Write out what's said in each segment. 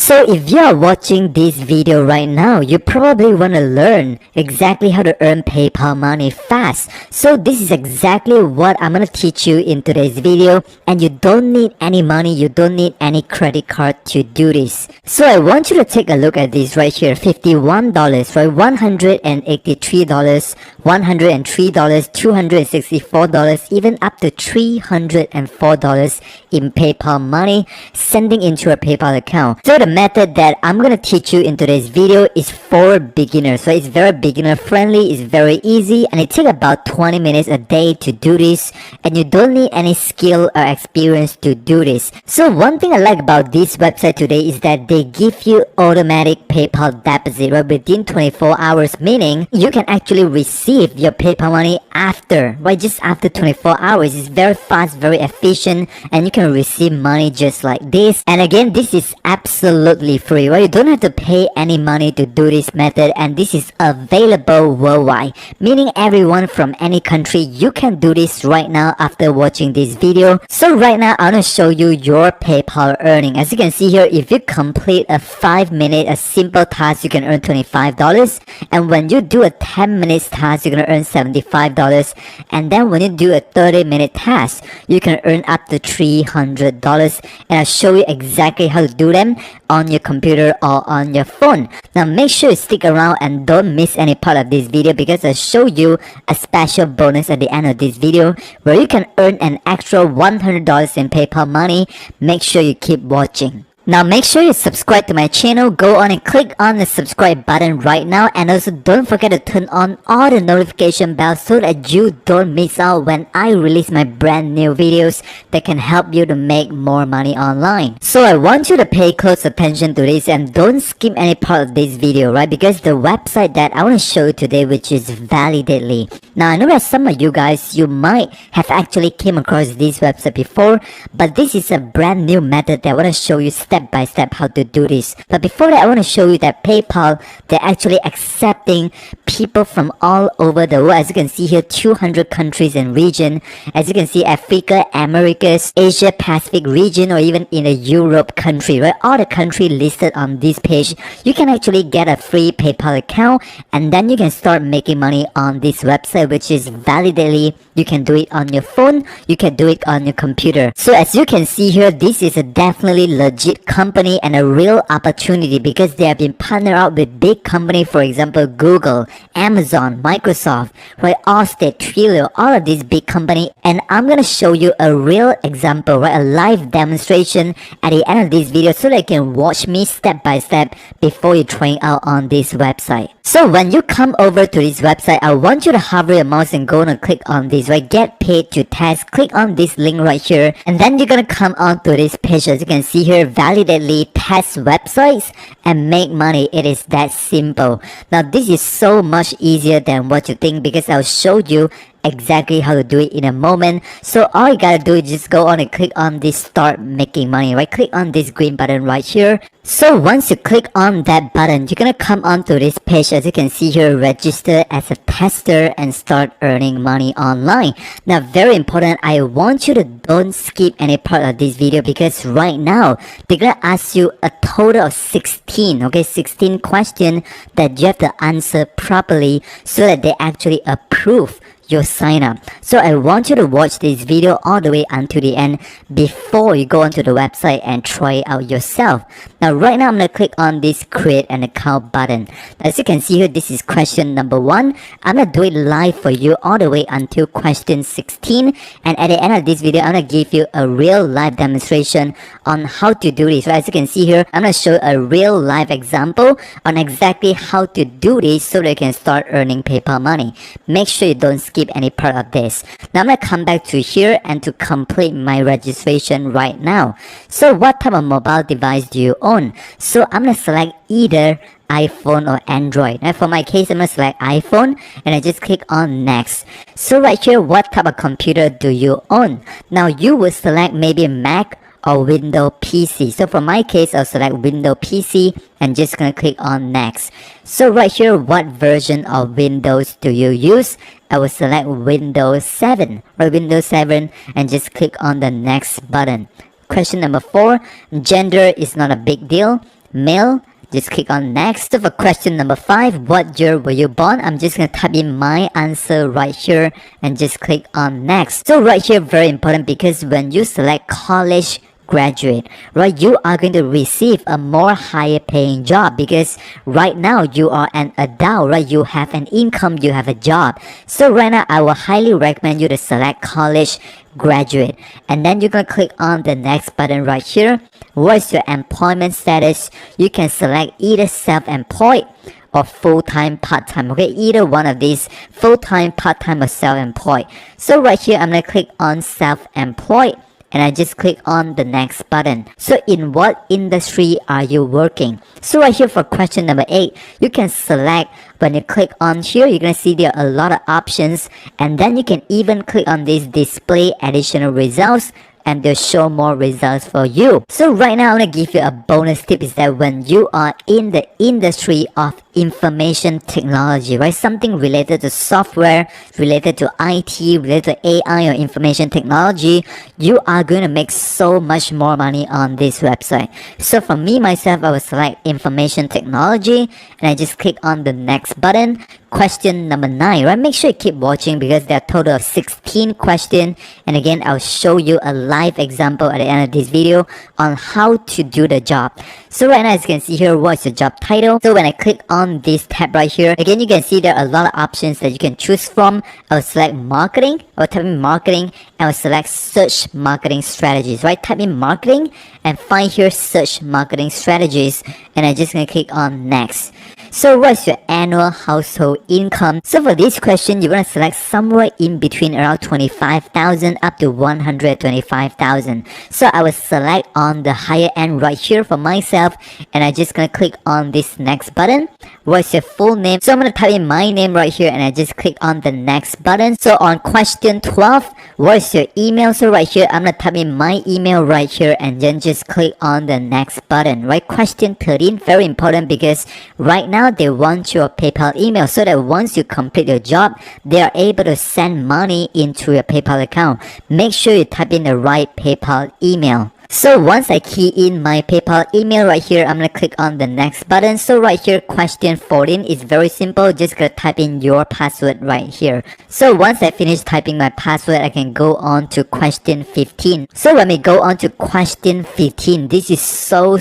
So if you are watching this video right now, you probably want to learn exactly how to earn PayPal money fast. So this is exactly what I'm going to teach you in today's video, and you don't need any money, you don't need any credit card to do this. So I want you to take a look at this right here. $51, right? $183, $103, $264, even up to $304 in PayPal money sending into a PayPal account. So the method that I'm gonna teach you in today's video is for beginners. So it's very beginner friendly, it's very easy, and it takes about 20 minutes a day to do this, and you don't need any skill or experience to do this. So one thing I like about this website today is that they give you automatic PayPal deposit right within 24 hours, meaning you can actually receive your PayPal money after, right, just after 24 hours. It's very fast, very efficient, and you can receive money just like this. And again, this is absolutely free, right? You don't have to pay any money to do this method, and this is available worldwide, meaning everyone from any country, you can do this right now after watching this video. So right now, I'm gonna show you your PayPal earning. As you can see here, if you complete a 5-minute, a simple task, you can earn $25. And when you do a 10-minute task, you're gonna earn $75. And then when you do a 30-minute task, you can earn up to $300. And I'll show you exactly how to do them on your computer or on your phone. Now make sure you stick around and don't miss any part of this video, because I'll show you a special bonus at the end of this video where you can earn an extra $100 in PayPal money. Make sure you keep watching. Now make sure you subscribe to my channel. Go on and click on the subscribe button right now, and also don't forget to turn on all the notification bells so that you don't miss out when I release my brand new videos that can help you to make more money online. So I want you to pay close attention to this and don't skip any part of this video, right? Because the website that I want to show you today, which is Validately. Now I know that some of you guys, you might have actually came across this website before, but this is a brand new method that I want to show you step by step how to do this. But before that, I want to show you that PayPal, they're actually accepting people from all over the world. As you can see here, 200 countries and region. As you can see, Africa, Americas, Asia Pacific region, or even in a Europe country, right? All the country listed on this page. You can actually get a free PayPal account, and then you can start making money on this website, which is Validately. You can do it on your phone, you can do it on your computer. So as you can see here, this is a definitely legit company and a real opportunity, because they have been partnered up with big company, for example Google, Amazon, Microsoft, right? Allstate, Twilio, all of these big company. And I'm gonna show you a real example, right? A live demonstration at the end of this video so that you can watch me step by step before you trying out on this website. So when you come over to this website, I want you to hover your mouse and go and click on this, right? Get paid to test. Click on this link right here, and then you're gonna come on to this page. As you can see here, Validately test websites and make money. It is that simple. Now this is so much easier than what you think, because I'll show you exactly how to do it in a moment. So all you gotta do is just go on and click on this start making money, right? Click on this green button right here. So once you click on that button, you're gonna come onto this page. As you can see here, register as a tester and start earning money online. Now very important, I want you to don't skip any part of this video, because right now they're gonna ask you a total of 16 questions that you have to answer properly so that they actually approve your sign up. So I want you to watch this video all the way until the end before you go onto the website and try it out yourself. Now right now I'm going to click on this create an account button. As you can see here, this is question number 1. I'm going to do it live for you all the way until question 16, and at the end of this video I'm going to give you a real live demonstration on how to do this. Right? As you can see here, I'm going to show a real live example on exactly how to do this so that you can start earning PayPal money. Make sure you don't skip any part of this. Now I'm gonna come back to here and to complete my registration right now. So what type of mobile device do you own? So I'm gonna select either iPhone or Android. Now for my case, I'm gonna select iPhone, and I just click on next. So right here, what type of computer do you own? Now you will select maybe Mac or Windows PC. So for my case, I'll select Windows PC and just gonna click on next. So right here, what version of Windows do you use? I will select Windows 7 or Windows 7 and just click on the next button. Question number 4, gender is not a big deal. male. Just click on next. So for question number 5, what year were you born? I'm just gonna type in my answer right here and just click on next. So right here, very important, because when you select college graduate, right, you are going to receive a more higher paying job, because right now you are an adult, right? You have an income, you have a job. So right now I will highly recommend you to select college graduate, and then you're gonna click on the next button right here. What's your employment status? You can select either self-employed or full-time, part-time, okay? Either one of these, full-time, part-time, or self-employed. So right here I'm gonna click on self-employed, and I just click on the next button. So in what industry are you working? So right here for question number 8, you can select. When you click on here, you're gonna see there are a lot of options, and then you can even click on this display additional results, and they'll show more results for you. So right now I'm gonna give you a bonus tip, is that when you are in the industry of information technology, right, something related to software, related to IT, related to AI or information technology, you are going to make so much more money on this website. So for me myself, I will select information technology, and I just click on the next button. Question number 9, right? Make sure you keep watching, because there are a total of 16 questions, and again I'll show you a live example at the end of this video on how to do the job. So right now, as you can see here, what's the job title? So when I click on this tab right here, again you can see there are a lot of options that you can choose from. I'll select marketing, I'll type in marketing, and I'll select search marketing strategies, right? Type in marketing and find here search marketing strategies, and I'm just gonna click on next. So what's your annual household income? So for this question, you want to select somewhere in between around 25,000 up to 125,000. So I will select on the higher end right here for myself, and I'm just gonna click on this next button. What's your full name? So I'm gonna type in my name right here, and I just click on the next button. So on question 12, what's your email? So right here, I'm gonna type in my email right here, and then just click on the next button, right? Question 13, very important, because right now they want your PayPal email, so that once you complete your job, they are able to send money into your PayPal account. Make sure you type in the right PayPal email. So once I key in my PayPal email right here, I'm gonna click on the next button. So right here, question 14 is very simple. Just gonna type in your password right here. So once I finish typing my password, I can go on to question 15. So when we go on to question 15, this is so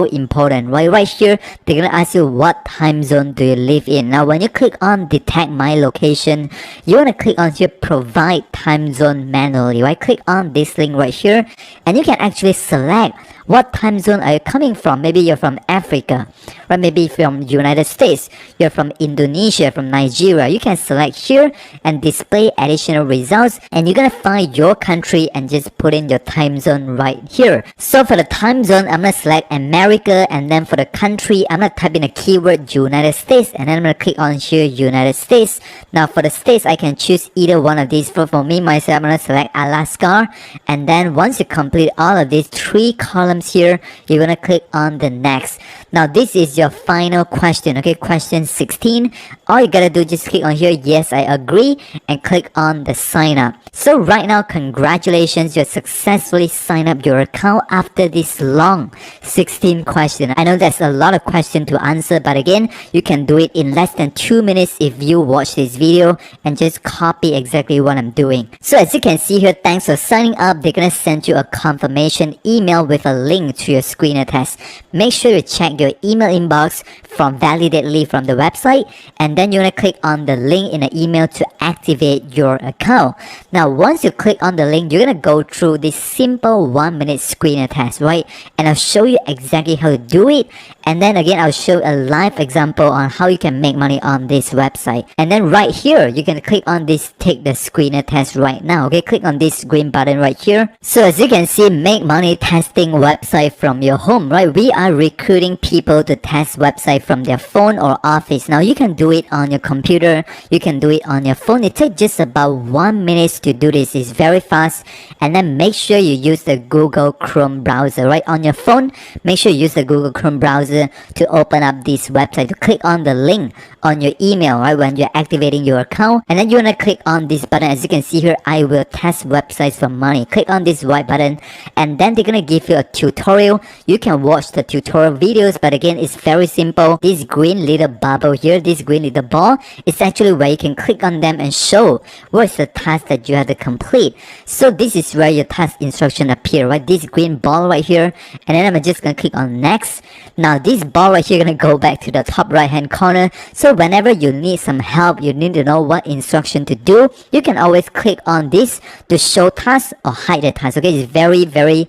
important, right? Right here, they're gonna ask you what time zone do you live in. Now when you click on detect my location, you wanna click on here provide time zone manually, right? Click on this link right here, and you can actually select what time zone are you coming from. Maybe you're from Africa, right? Maybe from United States, you're from Indonesia, from Nigeria. You can select here and display additional results, and you're gonna find your country and just put in your time zone right here. So for the time zone, I'm gonna select America, and then for the country, I'm gonna type in a keyword United States, and then I'm gonna click on here United States. Now for the states, I can choose either one of these. For me myself, I'm gonna select Alaska, and then once you complete all of these 3 columns here, you're gonna click on the next. Now this is your final question, okay? Question 16. All you gotta do, just click on here yes I agree, and click on the sign up. So right now, congratulations, you successfully signed up your account after this long 16 questions. I know that's a lot of questions to answer, but again, you can do it in less than 2 minutes if you watch this video and just copy exactly what I'm doing. So as you can see here, thanks for signing up. They're gonna send you a confirmation email with a link to your screener test. Make sure you check your email inbox from Validately from the website, and then you're gonna click on the link in the email to activate your account. Now once you click on the link, you're gonna go through this simple 1-minute screener test, right? And I'll show you exactly how to do it, and then again I'll show a live example on how you can make money on this website. And then right here, you can click on this take the screener test right now, okay? Click on this green button right here. So as you can see, make money testing website from your home, right? We are recruiting people to test website from their phone or office. Now you can do it on your computer, you can do it on your phone. It takes just about 1 minute to do this. It's very fast. And then make sure you use the Google Chrome browser, right? On your phone, make sure you use the Google Chrome browser to open up this website, to click on the link on your email, right, when you're activating your account. And then you want to click on this button. As you can see here, I will test websites for money. Click on this white button, and then they're gonna give you a tutorial. You can watch the tutorial videos, but again, it's very simple. This green little bubble here, this green little ball, is actually where you can click on them and show what's the task that you have to complete. So this is where your task instruction appear, right? This green ball right here, and then I'm just gonna click on next. Now this ball right here gonna go back to the top right hand corner. So whenever you need some help, you need to know what instruction to do, you can always click on this to show task or hide the task. Okay, it's very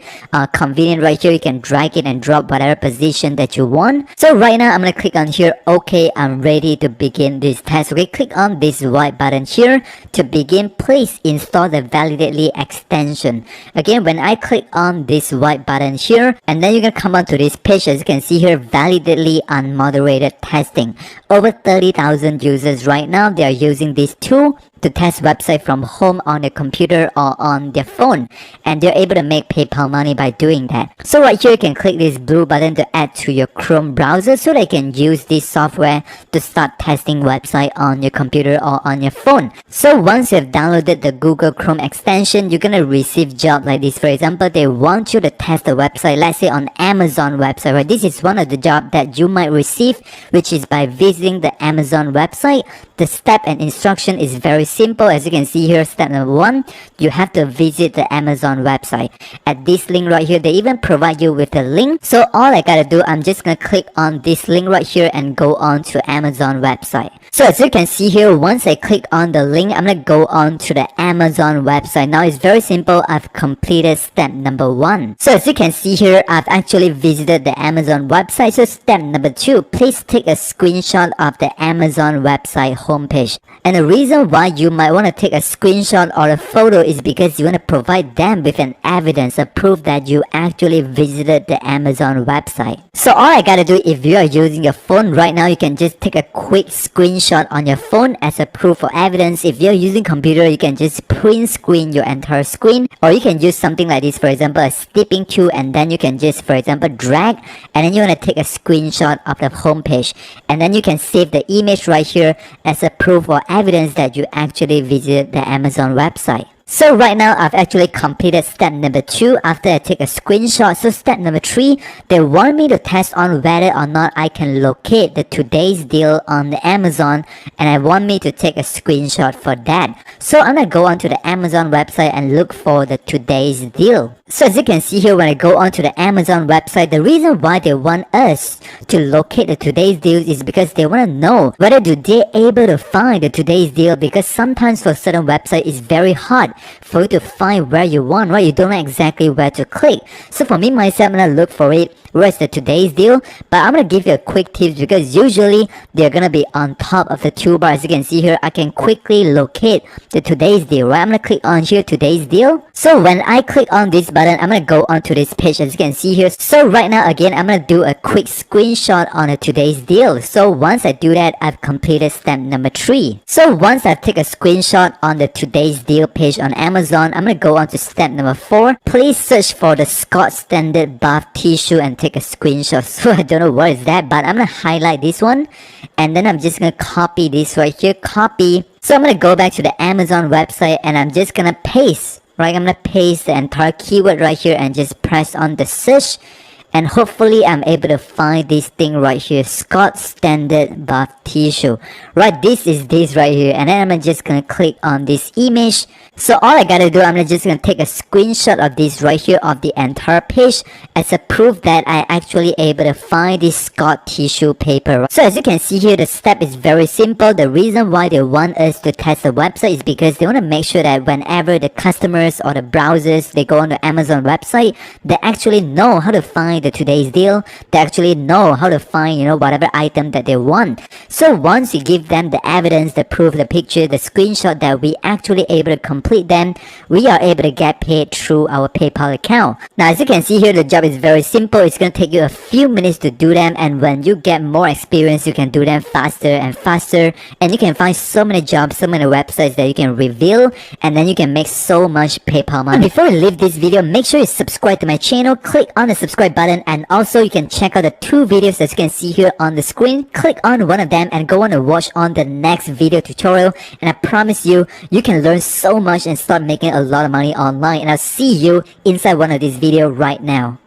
convenient right here. You can drag it and drop whatever position that you want. So right now I'm gonna click on here, okay, I'm ready to begin this task. Okay, click on this white button here. To begin, please install the Validately extension. Again, when I click on this white button here, and then you're gonna come onto this page. As you can see here, Validately unmoderated testing. Over 30,000 users right now, they are using this tool to test website from home on their computer or on their phone, and they're able to make PayPal money by doing that. So right here you can click this blue button to add to your Chrome browser so they can use this software to start testing website on your computer or on your phone. So once you've downloaded the Google Chrome extension, you're gonna receive job like this. For example, they want you to test the website, let's say on Amazon website, right? This is one of the job that you might receive, which is by visiting the Amazon website. The step and instruction is very simple. As you can see here, step number 1, you have to visit the Amazon website. At this link right here, they even provide you with a link. So all I gotta do, I'm just gonna click on this link right here and go on to Amazon website. So as you can see here, once I click on the link, I'm gonna go on to the Amazon website. Now it's very simple. I've completed step number 1. So as you can see here, I've actually visited the Amazon website. So step number 2, please take a screenshot of the Amazon website homepage. And the reason why you might want to take a screenshot or a photo is because you want to provide them with an evidence, a proof that you actually visited the Amazon website. So all I gotta do, if you are using your phone right now, you can just take a quick screenshot on your phone as a proof or evidence. If you're using computer, you can just print screen your entire screen, or you can use something like this, for example a stepping tool, and then you can just, for example, drag, and then you want to take a screenshot of the homepage, and then you can save the image right here as a proof or evidence that you actually visited the Amazon website. So right now I've actually completed step number 2 after I take a screenshot. So step number 3, they want me to test on whether or not I can locate the today's deal on the Amazon, and I want me to take a screenshot for that. So I'm gonna go onto the Amazon website and look for the today's deal. So as you can see here, when I go onto the Amazon website, the reason why they want us to locate the today's deals is because they want to know whether they're able to find the today's deal, because sometimes for certain websites it's very hard for you to find where you want, right? You don't know exactly where to click. So for me myself, I'm gonna look for it. Where's the today's deal? But I'm gonna give you a quick tip, because usually they're gonna be on top of the toolbar. As you can see here, I can quickly locate the today's deal, right? I'm gonna click on here, today's deal. So when I click on this button, I'm gonna go onto this page, as you can see here. So right now, again, I'm gonna do a quick screenshot on a today's deal. So once I do that, I've completed step number 3. So once I take a screenshot on the today's deal page on Amazon, I'm gonna go on to step number 4. Please search for the Scott Standard Bath Tissue and take a screenshot. So I don't know what is that, but I'm gonna highlight this one, and then I'm just gonna copy this right here, copy. So I'm gonna go back to the Amazon website, and I'm just gonna paste, right? I'm gonna paste the entire keyword right here and just press on the search, and hopefully I'm able to find this thing right here, Scott Standard Bath Tissue. Right, this is this right here, and then I'm just gonna click on this image. So all I gotta do, I'm just gonna take a screenshot of this right here of the entire page as a proof that I actually able to find this Scott tissue paper. So as you can see here, the step is very simple. The reason why they want us to test the website is because they want to make sure that whenever the customers or the browsers, they go on the Amazon website, they actually know how to find make the today's deal, they actually know how to find, whatever item that they want. So once you give them the evidence, the proof, the picture, the screenshot that we actually able to complete them, we are able to get paid through our PayPal account. Now, as you can see here, the job is very simple. It's going to take you a few minutes to do them, and when you get more experience, you can do them faster and faster, and you can find so many jobs, so many websites that you can reveal, and then you can make so much PayPal money. Before you leave this video, make sure you subscribe to my channel, click on the subscribe button, and also you can check out the 2 videos that you can see here on the screen. Click on one of them and go on to watch on the next video tutorial, and I promise you, you can learn so much and start making a lot of money online, and I'll see you inside one of these videos right now.